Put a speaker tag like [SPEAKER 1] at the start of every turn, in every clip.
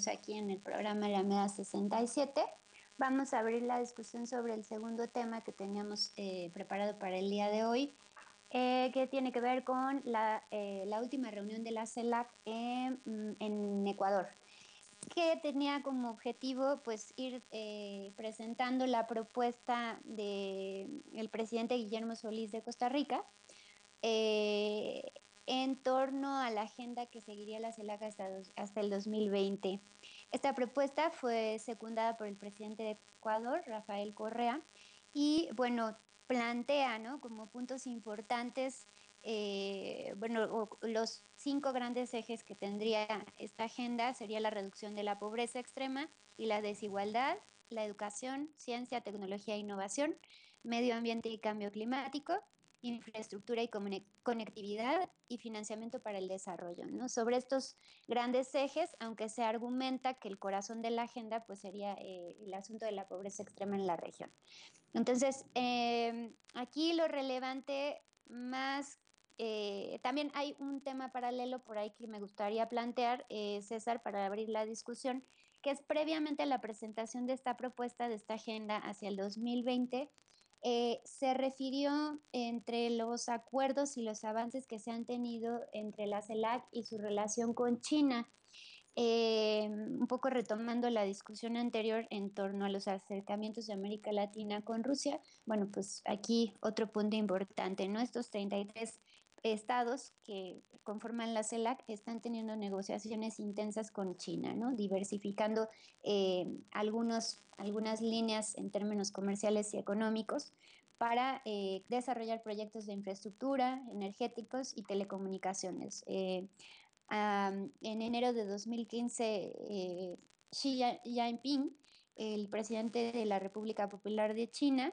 [SPEAKER 1] regreso aquí en el programa Alameda 67. Vamos a abrir la discusión sobre el segundo tema que teníamos preparado para el día de hoy, que tiene que ver con la última reunión de la CELAC en Ecuador, que tenía como objetivo pues ir presentando la propuesta del presidente Guillermo Solís de Costa Rica, eh, en torno a la agenda que seguiría la CELAC hasta el 2020. Esta propuesta fue secundada por el presidente de Ecuador, Rafael Correa, y bueno, plantea, ¿no?, como puntos importantes, bueno, los 5 grandes ejes que tendría esta agenda sería la reducción de la pobreza extrema y la desigualdad, la educación, ciencia, tecnología e innovación, medio ambiente y cambio climático, infraestructura y conectividad y financiamiento para el desarrollo, ¿no? Sobre estos grandes ejes, aunque se argumenta que el corazón de la agenda pues sería el asunto de la pobreza extrema en la región. Entonces, aquí lo relevante más, también hay un tema paralelo por ahí que me gustaría plantear, César, para abrir la discusión, que es previamente a la presentación de esta propuesta, de esta agenda hacia el 2020, se refirió entre los acuerdos y los avances que se han tenido entre la CELAC y su relación con China. Un poco retomando la discusión anterior en torno a los acercamientos de América Latina con Rusia, bueno, pues aquí otro punto importante, ¿no? Estos 33 estados que conforman la CELAC están teniendo negociaciones intensas con China, ¿no? Diversificando algunas líneas en términos comerciales y económicos para desarrollar proyectos de infraestructura, energéticos y telecomunicaciones. En enero de 2015, Xi Jinping, el presidente de la República Popular de China,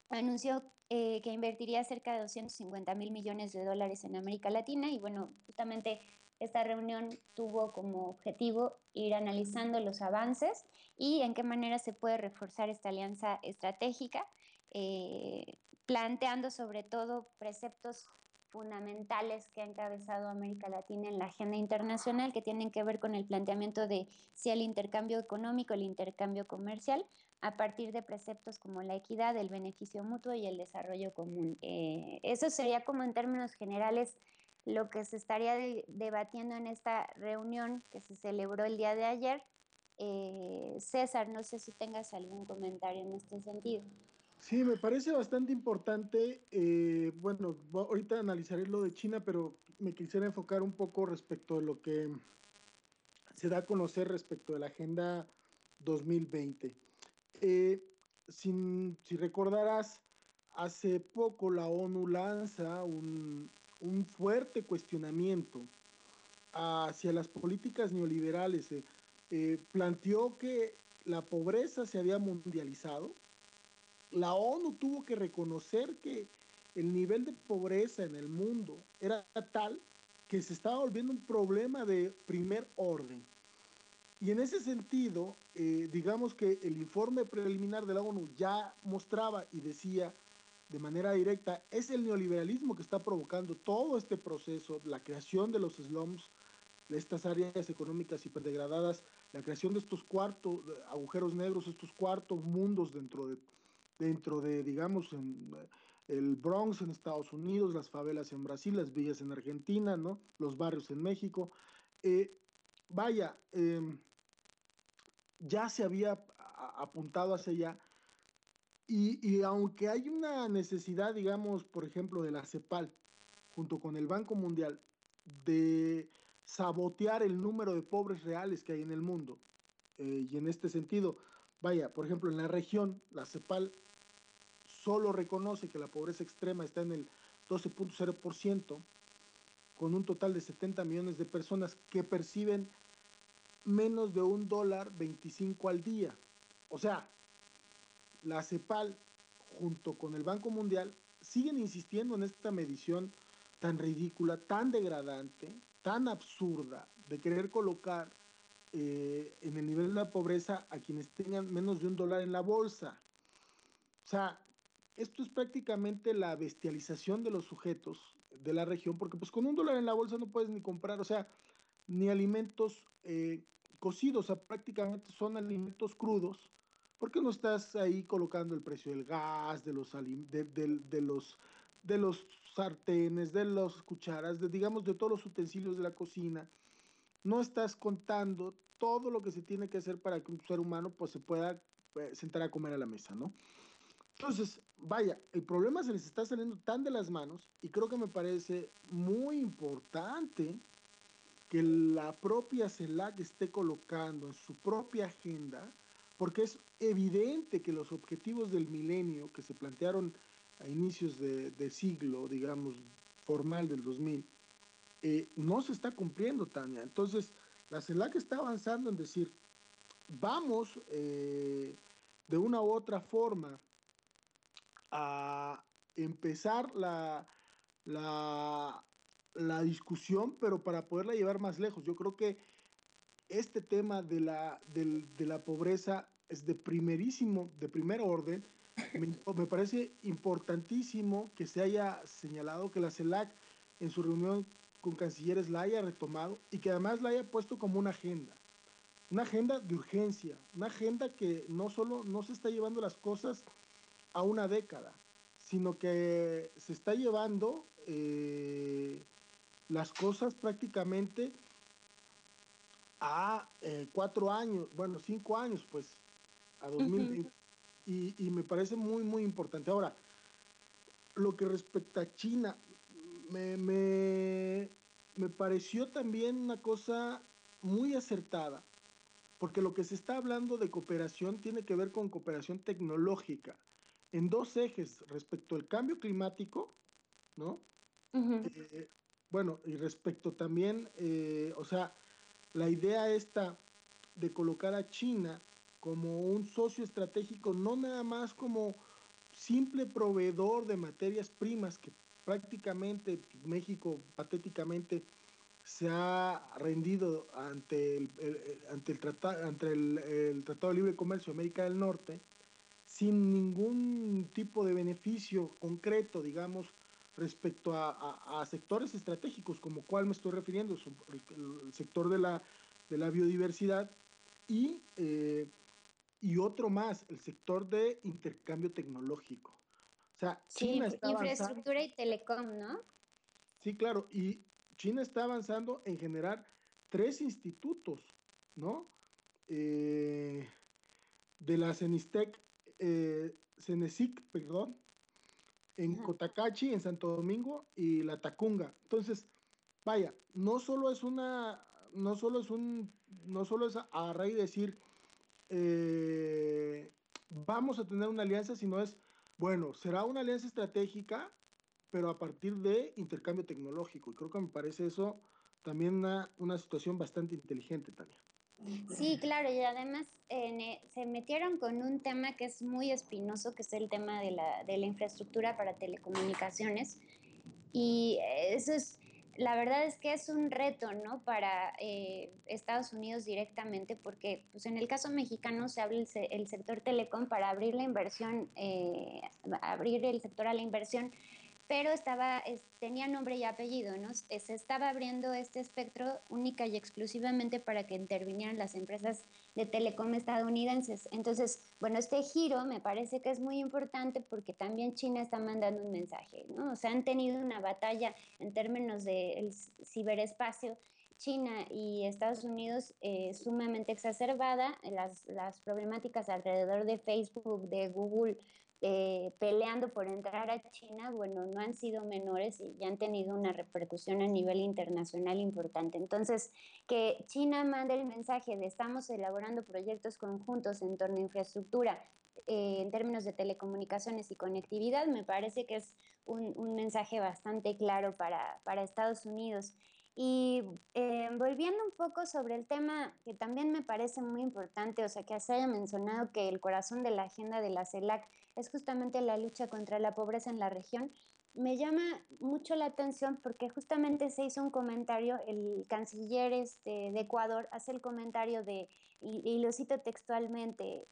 [SPEAKER 1] anunció que invertiría cerca de 250 mil millones de dólares en América Latina y bueno, justamente esta reunión tuvo como objetivo ir analizando los avances y en qué manera se puede reforzar esta alianza estratégica, eh, planteando sobre todo preceptos fundamentales que ha encabezado América Latina en la agenda internacional que tienen que ver con el planteamiento de si el intercambio económico, el intercambio comercial, a partir de preceptos como la equidad, el beneficio mutuo y el desarrollo común. Eso sería como en términos generales lo que se estaría debatiendo en esta reunión que se celebró el día de ayer. César, no sé si tengas algún comentario en este sentido.
[SPEAKER 2] Sí, me parece bastante importante. Bueno, ahorita analizaré lo de China, pero me quisiera enfocar un poco respecto de lo que se da a conocer respecto de la Agenda 2020. Eh, si recordarás, hace poco la ONU lanza un fuerte cuestionamiento hacia las políticas neoliberales. Planteó que la pobreza se había mundializado. La ONU tuvo que reconocer que el nivel de pobreza en el mundo era tal que se estaba volviendo un problema de primer orden. Y en ese sentido, digamos que el informe preliminar de la ONU ya mostraba y decía de manera directa, es el neoliberalismo que está provocando todo este proceso, la creación de los slums, de estas áreas económicas hiperdegradadas, la creación de estos cuartos, agujeros negros, estos cuartos mundos dentro de digamos, el Bronx en Estados Unidos, las favelas en Brasil, las villas en Argentina, ¿no? Los barrios en México. Eh, vaya, ya se había apuntado hacia allá y aunque hay una necesidad, digamos, por ejemplo, de la CEPAL, junto con el Banco Mundial, de sabotear el número de pobres reales que hay en el mundo, y en este sentido, vaya, por ejemplo, en la región, la CEPAL solo reconoce que la pobreza extrema está en el 12.0%, con un total de 70 millones de personas que perciben menos de $1.25 al día. O sea, la CEPAL, junto con el Banco Mundial, siguen insistiendo en esta medición tan ridícula, tan degradante, tan absurda, de querer colocar en el nivel de la pobreza a quienes tengan menos de $1 en la bolsa. O sea, esto es prácticamente la bestialización de los sujetos de la región, porque pues con $1 en la bolsa no puedes ni comprar, o sea, ni alimentos cocidos, o sea, prácticamente son alimentos crudos, porque no estás ahí colocando el precio del gas, de los sartenes, de las cucharas, digamos, de todos los utensilios de la cocina. No estás contando todo lo que se tiene que hacer para que un ser humano pues se pueda sentar a comer a la mesa, ¿no? Entonces, vaya, el problema se les está saliendo tan de las manos y creo que me parece muy importante que la propia CELAC esté colocando en su propia agenda, porque es evidente que los objetivos del milenio que se plantearon a inicios de siglo, digamos, formal del 2000, no se está cumpliendo, Tania. Entonces, la CELAC está avanzando en decir, vamos de una u otra forma a empezar la, la discusión, pero para poderla llevar más lejos. Yo creo que este tema de la pobreza es de primer orden. Me parece importantísimo que se haya señalado que la CELAC en su reunión con cancilleres la haya retomado y que además la haya puesto como una agenda de urgencia, una agenda que no solo no se está llevando las cosas a una década, sino que se está llevando las cosas prácticamente a 4 años, bueno, 5 años, pues, a
[SPEAKER 1] Ujú.
[SPEAKER 2] 2020. Y me parece muy, muy importante. Ahora, lo que respecta a China, me, me, me pareció también una cosa muy acertada, porque lo que se está hablando de cooperación tiene que ver con cooperación tecnológica, en dos ejes, respecto al cambio climático, ¿no?
[SPEAKER 1] Ujú.
[SPEAKER 2] Eh, bueno, y respecto también, o sea, la idea esta de colocar a China como un socio estratégico, no nada más como simple proveedor de materias primas que prácticamente México patéticamente se ha rendido ante el Tratado de Libre Comercio de América del Norte, sin ningún tipo de beneficio concreto, digamos, respecto a sectores estratégicos, como cuál me estoy refiriendo, el sector de la biodiversidad y, eh, y otro más, el sector de intercambio tecnológico. O sea,
[SPEAKER 1] Sí,
[SPEAKER 2] China está avanzando,
[SPEAKER 1] infraestructura y telecom, ¿no?
[SPEAKER 2] sí, claro, y China está avanzando en generar tres institutos, ¿no? Eh, de la CENISTEC, CENESIC, perdón, en
[SPEAKER 1] Ajá.
[SPEAKER 2] Cotacachi, en Santo Domingo, y La Tacunga. Entonces, vaya, no solo es un, no solo es a raíz de decir, eh, vamos a tener una alianza, sino es, bueno, será una alianza estratégica, pero a partir de intercambio tecnológico. Y creo que me parece eso también una situación bastante inteligente, Tania.
[SPEAKER 1] Sí, claro, y además se metieron con un tema que es muy espinoso, que es el tema de la infraestructura para telecomunicaciones. Y eso es, la verdad es que es un reto, ¿no? Para Estados Unidos directamente, porque pues en el caso mexicano se habla el sector telecom para abrir la inversión, abrir el sector a la inversión, pero tenía nombre y apellido, ¿no? Se estaba abriendo este espectro única y exclusivamente para que intervinieran las empresas de telecom estadounidenses. Entonces, bueno, este giro me parece que es muy importante porque también China está mandando un mensaje, ¿no? O sea, han tenido una batalla en términos del ciberespacio. China y Estados Unidos sumamente exacerbada, las problemáticas alrededor de Facebook, de Google, peleando por entrar a China, bueno, no han sido menores y ya han tenido una repercusión a nivel internacional importante. Entonces, que China mande el mensaje de estamos elaborando proyectos conjuntos en torno a infraestructura en términos de telecomunicaciones y conectividad, me parece que es un mensaje bastante claro para Estados Unidos. Y volviendo un poco sobre el tema que también me parece muy importante, o sea, que se haya mencionado que el corazón de la agenda de la CELAC es justamente la lucha contra la pobreza en la región. Me llama mucho la atención porque justamente se hizo un comentario, el canciller de Ecuador hace el comentario y lo cito textualmente,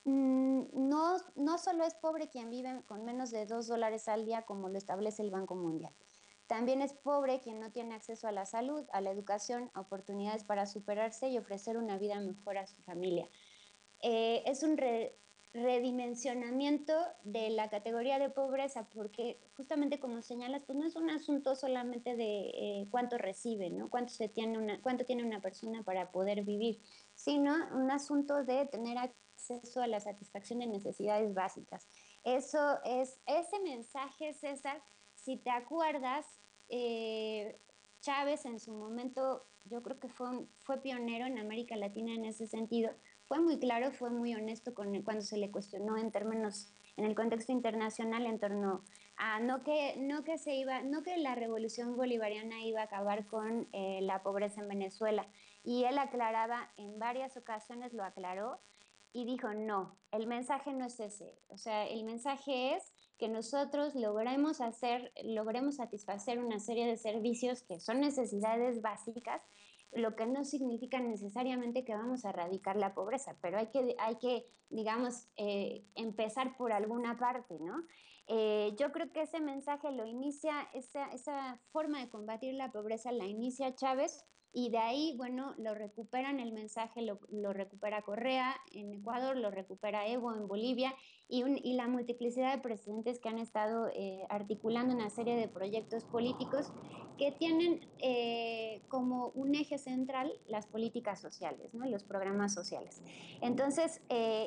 [SPEAKER 1] no solo es pobre quien vive con menos de $2 al día como lo establece el Banco Mundial. También es pobre quien no tiene acceso a la salud, a la educación, a oportunidades para superarse y ofrecer una vida mejor a su familia. Es un redimensionamiento de la categoría de pobreza, porque justamente como señalas, pues no es un asunto solamente de cuánto recibe, ¿no? Cuánto tiene una persona para poder vivir, sino un asunto de tener acceso a la satisfacción de necesidades básicas. Ese mensaje, César, si te acuerdas, eh, Chávez en su momento, yo creo que fue pionero en América Latina en ese sentido. Fue muy claro, fue muy honesto cuando se le cuestionó en términos, en el contexto internacional, en torno a no que la revolución bolivariana iba a acabar con la pobreza en Venezuela. Y él aclaraba, en varias ocasiones lo aclaró y dijo, no, el mensaje no es ese. O sea, el mensaje es que nosotros logremos satisfacer una serie de servicios que son necesidades básicas, lo que no significa necesariamente que vamos a erradicar la pobreza, pero hay que digamos, empezar por alguna parte, ¿no? Yo creo que ese mensaje lo inicia, esa forma de combatir la pobreza la inicia Chávez y de ahí, bueno, lo recuperan el mensaje, lo recupera Correa en Ecuador, lo recupera Evo en Bolivia y la multiplicidad de presidentes que han estado articulando una serie de proyectos políticos que tienen como un eje central las políticas sociales, ¿no? Los programas sociales. Entonces,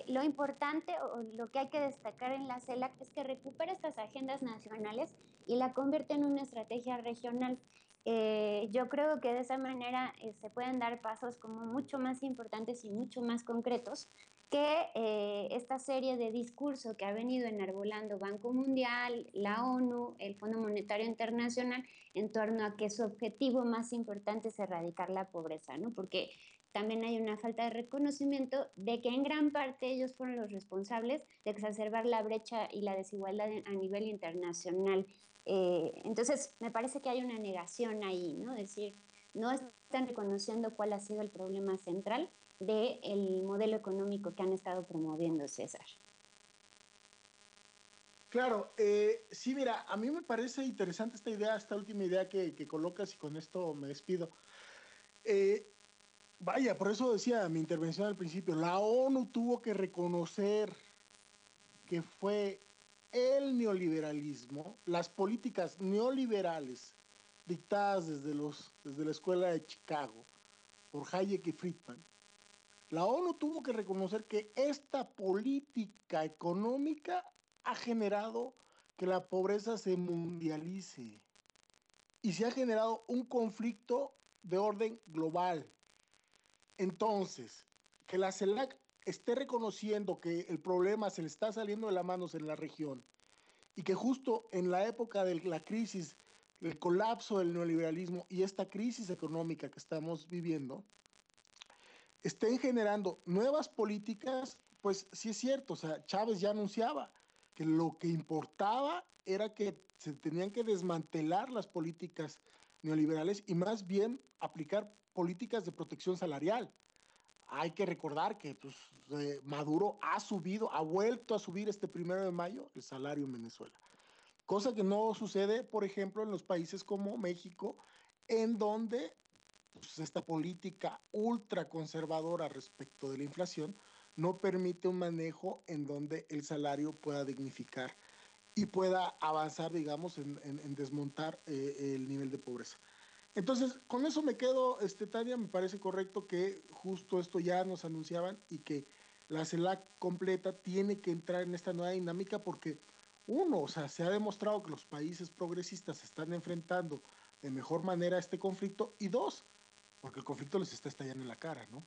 [SPEAKER 1] lo importante o lo que hay que destacar en la CELAC es que recupera estas agendas nacionales y la convierte en una estrategia regional. Yo creo que de esa manera se pueden dar pasos como mucho más importantes y mucho más concretos que esta serie de discurso que ha venido enarbolando Banco Mundial, la ONU, el Fondo Monetario Internacional, en torno a que su objetivo más importante es erradicar la pobreza, ¿no? Porque también hay una falta de reconocimiento de que en gran parte ellos fueron los responsables de exacerbar la brecha y la desigualdad a nivel internacional. Entonces, me parece que hay una negación ahí, ¿no? Es decir, no están reconociendo cuál ha sido el problema central del modelo económico que han estado promoviendo, César.
[SPEAKER 2] Claro, sí, mira, a mí me parece interesante esta idea, esta última idea que colocas y con esto me despido. Eh, Vaya, por eso decía mi intervención al principio, la ONU tuvo que reconocer que fue el neoliberalismo, las políticas neoliberales dictadas desde la escuela de Chicago por Hayek y Friedman. La ONU tuvo que reconocer que esta política económica ha generado que la pobreza se mundialice y se ha generado un conflicto de orden global. Entonces, que la CELAC esté reconociendo que el problema se le está saliendo de las manos en la región y que justo en la época de la crisis, el colapso del neoliberalismo y esta crisis económica que estamos viviendo, estén generando nuevas políticas, pues sí es cierto, o sea, Chávez ya anunciaba que lo que importaba era que se tenían que desmantelar las políticas neoliberales y más bien aplicar políticas de protección salarial. Hay que recordar que pues, Maduro ha subido, ha vuelto a subir este 1 de mayo el salario en Venezuela. Cosa que no sucede, por ejemplo, en los países como México, en donde pues, esta política ultraconservadora respecto de la inflación no permite un manejo en donde el salario pueda dignificar y pueda avanzar, digamos, en desmontar el nivel de pobreza. Entonces, con eso me quedo, Tania, me parece correcto que justo esto ya nos anunciaban y que la CELAC completa tiene que entrar en esta nueva dinámica porque, uno, o sea, se ha demostrado que los países progresistas se están enfrentando de mejor manera a este conflicto y dos, porque el conflicto les está estallando en la cara, ¿no?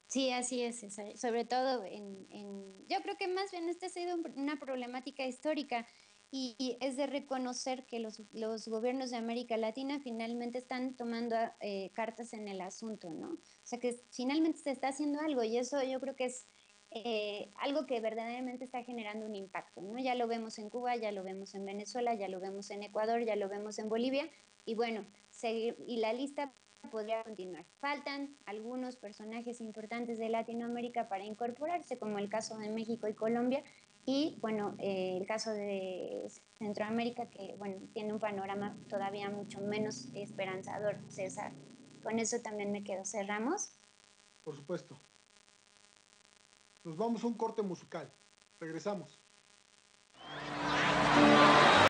[SPEAKER 1] Sí, así es, César. Sobre todo yo creo que más bien esta ha sido una problemática histórica y es de reconocer que los gobiernos de América Latina finalmente están tomando cartas en el asunto, ¿no? O sea que finalmente se está haciendo algo y eso yo creo que es algo que verdaderamente está generando un impacto, ¿no? Ya lo vemos en Cuba, ya lo vemos en Venezuela, ya lo vemos en Ecuador, ya lo vemos en Bolivia y bueno, seguir, y la lista podría continuar. Faltan algunos personajes importantes de Latinoamérica para incorporarse, como el caso de México y Colombia, Y bueno, el caso de Centroamérica, que bueno, tiene un panorama todavía mucho menos esperanzador, César. Con eso también me quedo. Cerramos.
[SPEAKER 2] Por supuesto. Nos vamos a un corte musical. Regresamos.